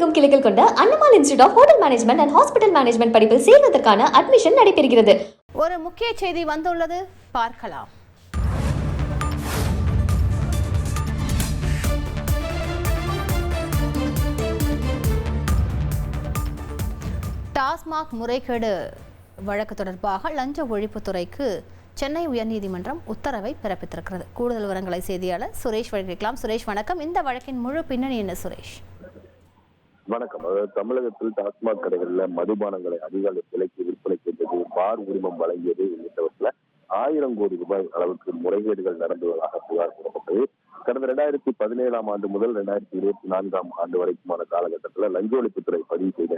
தமிழகமெங்கும் கிளைகள் கொண்ட Annamalai institute of hotel management and hospital management படிப்பில் சேர்வதற்கான அட்மிஷன் நடைபெறுகிறது. ஒரு முக்கிய செய்தி வந்துள்ளது, பார்க்கலாம். டாஸ்மாக் முறைகேடு வழக்கு தொடர்பாக லஞ்ச ஒழிப்புத்துறைக்கு சென்னை உயர்நீதிமன்றம் உத்தரவை பிறப்பித்திருக்கிறது. கூடுதல் விவரங்களை செய்தியாளர் சுரேஷ் வழங்கிக்கலாம். சுரேஷ், வணக்கம். இந்த வழக்கின் முழு பின்னணி என்ன சுரேஷ்? வணக்கம். அதாவது தமிழகத்தில் டாஸ்மாக் கடைகளில் மதுபானங்களை அதிக விலைக்கு விற்பனை செய்தது, பார் உரிமம் வழங்கியது உள்ளிட்டவற்றில் 1000 கோடி ரூபாய் அளவுக்கு முறைகேடுகள் நடந்துள்ளதாக புகார் கூறப்பட்டது. கடந்த 2017 ஆண்டு முதல் 2024 ஆண்டு வரைக்குமான காலகட்டத்தில் லஞ்ச ஒழிப்புத்துறை பதிவு செய்த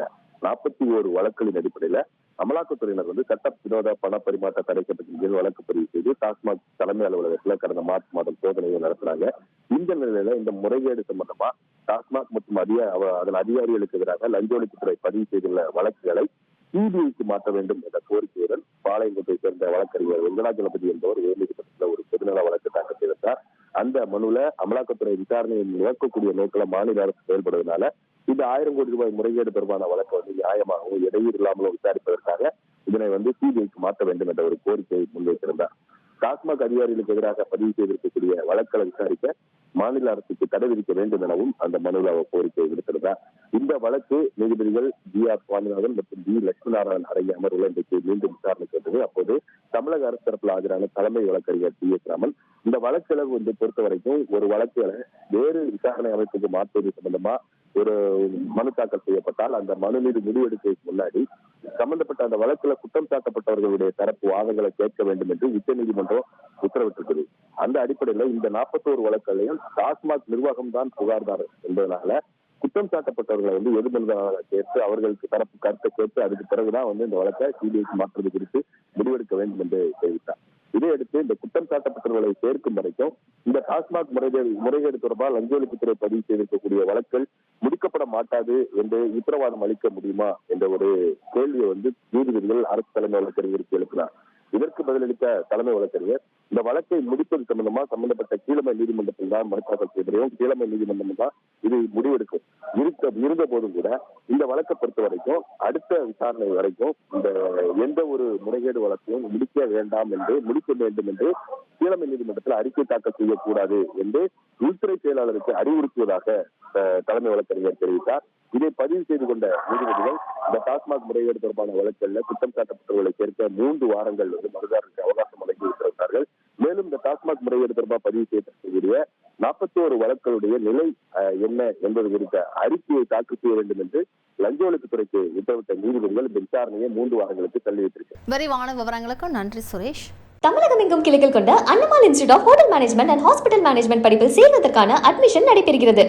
41 வழக்குகளின் அடிப்படையில் அமலாக்கத்துறையினர் சட்டவிரோத பண பரிமாற்ற தடை சட்டத்தின் கீழ் வழக்கு பதிவு செய்து டாஸ்மாக் தலைமை அலுவலகத்தில் கடந்த மார்ச் மாதம் சோதனையை நடத்தினாங்க. இந்த நிலையில இந்த முறைகேடு சம்பந்தமா டாஸ்மாக் மற்றும் அதன் அதிகாரிகளுக்கு எதிராக லஞ்ச ஒழிப்புத்துறை பதிவு செய்துள்ள வழக்குகளை சிபிஐக்கு மாற்ற வேண்டும் என்ற கோரிக்கையுடன் பாளையங்கோட்டை சேர்ந்த வழக்கறிஞர் வெங்கடாஜலபதி என்பவர் உயர்நீதிமன்றத்தில் ஒரு பொதுநல வழக்கு தாக்கல் செய்திருந்தார். அந்த மனுல அமலாக்கத்துறை விசாரணையை நிகழ்த்தக்கூடிய நோக்கில் மாநில அரசு செயல்படுவதனால இந்த 1000 கோடி ரூபாய் முறைகேடு தொடர்பான வழக்கு நியாயமாகவும் இடையூறு இல்லாமலும் விசாரிப்பதற்காக இதனை சிபிஐக்கு மாற்ற வேண்டும் என்ற ஒரு கோரிக்கையை முன்வைத்திருந்தார். டாஸ்மாக் அதிகாரிகளுக்கு எதிராக பதிவு செய்திருக்கக்கூடிய வழக்குகளை விசாரிக்க மாநில அரசுக்கு தடை விதிக்க வேண்டும் எனவும் அந்த மனுவில் அவர் கோரிக்கை விடுத்திருந்தார். இந்த வழக்கு நீதிபதிகள் GR சுவாமிநாதன் மற்றும் B லட்சுமிநாராயணன் அடங்கிய அமர்வுல இன்றைக்கு மீண்டும் விசாரணை கேட்டது. அப்போது தமிழக அரசு தரப்பில் ஆஜரான தலைமை வழக்கறிஞர் TS ராமன் இந்த வழக்குகளை பொறுத்த வரைக்கும் ஒரு வழக்குகளை வேறு விசாரணை அமைப்புக்கு மாற்றுவது சம்பந்தமா ஒரு மனு தாக்கல் செய்யப்பட்டால் அந்த மனு மீது முடிவெடுப்பதற்கு முன்னாடி சம்பந்தப்பட்ட அந்த வழக்குல குற்றம் சாட்டப்பட்டவர்களுடைய தரப்பு வாதங்களை கேட்க வேண்டும் என்று உச்சநீதிமன்றம் உத்தரவிட்டிருக்கிறது. அந்த அடிப்படையில் இந்த 41 வழக்குகளையும் டாஸ்மாக் நிர்வாகம் தான் புகார்தாரர் என்பதனால குற்றம் சாட்டப்பட்டவர்களை எதிர்மனுதாக கேட்டு அவர்களுக்கு தரப்பு கருத்தை கேட்டு அதுக்கு பிறகுதான் இந்த வழக்கை சிபிஐக்கு மாற்றுவது குறித்து முடிவெடுக்க வேண்டும் என்று தெரிவித்தார். இதையடுத்து இந்த குற்றம் சாட்டப்பட்டவர்களை சேர்க்கும் வரைக்கும் இந்த டாஸ்மாக் முறைகேடு தொடர்பாக லஞ்ச ஒழிப்புத்துறை பதிவு செய்திருக்கக்கூடிய வழக்குகள் முடிக்கப்பட மாட்டாது என்று உத்தரவாதம் அளிக்க முடியுமா என்ற ஒரு கேள்வியை நீதிபதிகள் அரசு தலைமை வழக்கறிஞருக்கு எழுப்பினார். இதற்கு பதிலளித்த தலைமை வழக்கறிஞர் இந்த வழக்கை முடிப்பது சம்பந்தமா சம்பந்தப்பட்ட கீழமை நீதிமன்றத்தில் தான் மனு தாக்கல் செய்யப்படும். கீழமை நீதிமன்றம் தான் இது முடிவெடுக்கும். இருந்த போதும் கூட இந்த வழக்கை பொறுத்த வரைக்கும் அடுத்த விசாரணை வரைக்கும் இந்த எந்த ஒரு முறைகேடு வழக்கையும் முடிக்க வேண்டும் என்று கீழமை நீதிமன்றத்தில் அறிக்கை தாக்கல் செய்யக்கூடாது என்று உள்துறை செயலாளருக்கு அறிவுறுத்துவதாக தலைமை வழக்கறிஞர் தெரிவித்தார். இதை பதிவு செய்து கொண்ட நீதிபதிகள் இந்த டாஸ்மாக் முறைகேடு தொடர்பான வழக்குகளில் குற்றம் சாட்டப்பட்டவர்களை சேர்க்க 3 வாரங்கள் மனுதாரருக்கு அவகாசம் வழங்கி உத்தரவிட்டார்கள். மேலும் இந்த டாஸ்மாக் முறைகேடு தொடர்பாக பதிவு செய்யப்படக்கூடிய 41 வழக்குகளுடைய நிலை என்ன என்பது குறித்த அறிக்கையை தாக்கல் செய்ய வேண்டும் என்று லஞ்ச ஒழிப்புத்துறைக்கு உத்தரவிட்ட நீதிபதிகள் இந்த விசாரணையை 3 வாரங்களுக்கு தள்ளி வைத்திருக்கிறார். விரிவான விவரங்களுக்கு நன்றி சுரேஷ். தமிழகமெங்கும் கிளைகள் கொண்ட Annamalai institute of hotel management and hospital management படிப்பில் சேர்வதற்கான அட்மிஷன் நடைபெறுகிறது.